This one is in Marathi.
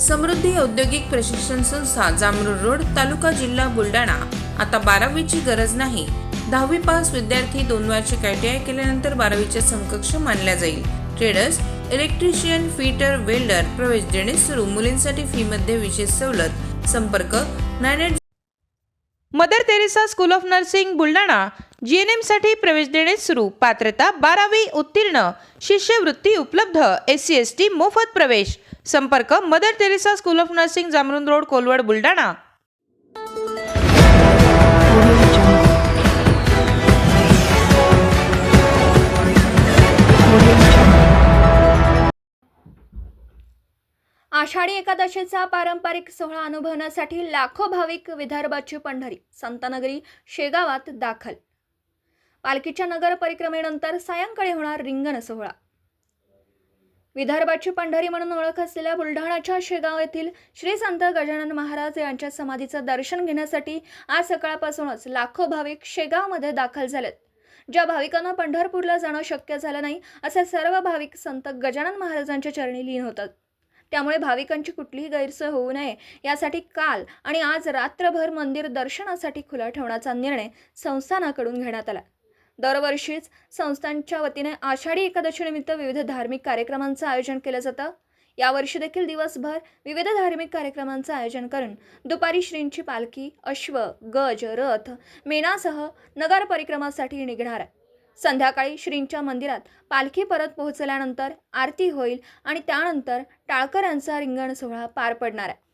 समृद्धी औद्योगिक प्रशिक्षण संस्था, जामरूर रोड, तालुका जिल्हा बुलढाणा। आता 12वीची गरज नाही। 10वी पास विद्यार्थी 2 वार्षिक ITI केल्यानंतर 12वीच्या समकक्ष मानल्या जाईल। ट्रेडर्स, इलेक्ट्रिशियन, फिटर, वेल्डर प्रवेश देणे सुरू। मुलींसाठी फी मध्ये विशेष सवलत। संपर्क 98 Mother Teresa school of Nursing Buldhana. GNM साठी प्रवेश देणे सुरू। पात्रता 12वी उत्तीर्ण। शिष्यवृत्ती उपलब्ध। SC ST मोफत प्रवेश। संपर्क Mother Teresa school of nursing, Jamrun road, Kolwad, Buldhana. Ashadhi एकादशीचा पारंपरिक सोहळा अनुभवण्यासाठी लाखो भाविक विदर्भाची पंढरी संतनगरी शेगावात दाखल। पालखीच्या नगर परिक्रमेनंतर सायंकाळी होणार रिंगण सोहळा। विदर्भाची पंढरी म्हणून ओळख असलेल्या बुलढाणाच्या शेगाव येथील श्री संत गजानन महाराज यांच्या समाधीचं दर्शन घेण्यासाठी आज सकाळपासूनच लाखो भाविक शेगावमध्ये दाखल झालेत। ज्या भाविकांना पंढरपूरला जाणं शक्य झालं नाही, असे सर्व भाविक संत गजानन महाराजांच्या चरणी लीन होतात। त्यामुळे भाविकांची कुठलीही गैरसोय होऊ नये यासाठी काल आणि आज रात्रभर मंदिर दर्शनासाठी खुलं ठेवण्याचा निर्णय संस्थानाकडून घेण्यात आला। दरवर्षीच संस्थांच्या वतीने आषाढी एकादशीनिमित्त विविध धार्मिक कार्यक्रमांचं आयोजन केलं जातं। यावर्षी देखील दिवसभर विविध धार्मिक कार्यक्रमांचं आयोजन करून दुपारी श्रींची पालखी अश्व, गज, रथ, मेणासह नगर परिक्रमासाठी निघणार आहे। संध्याकाळी श्रींच्या मंदिरात पालखी परत पोहोचल्यानंतर आरती होईल आणि त्यानंतर टाळकऱ्यांचा रिंगण सोहळा पार पडणार आहे।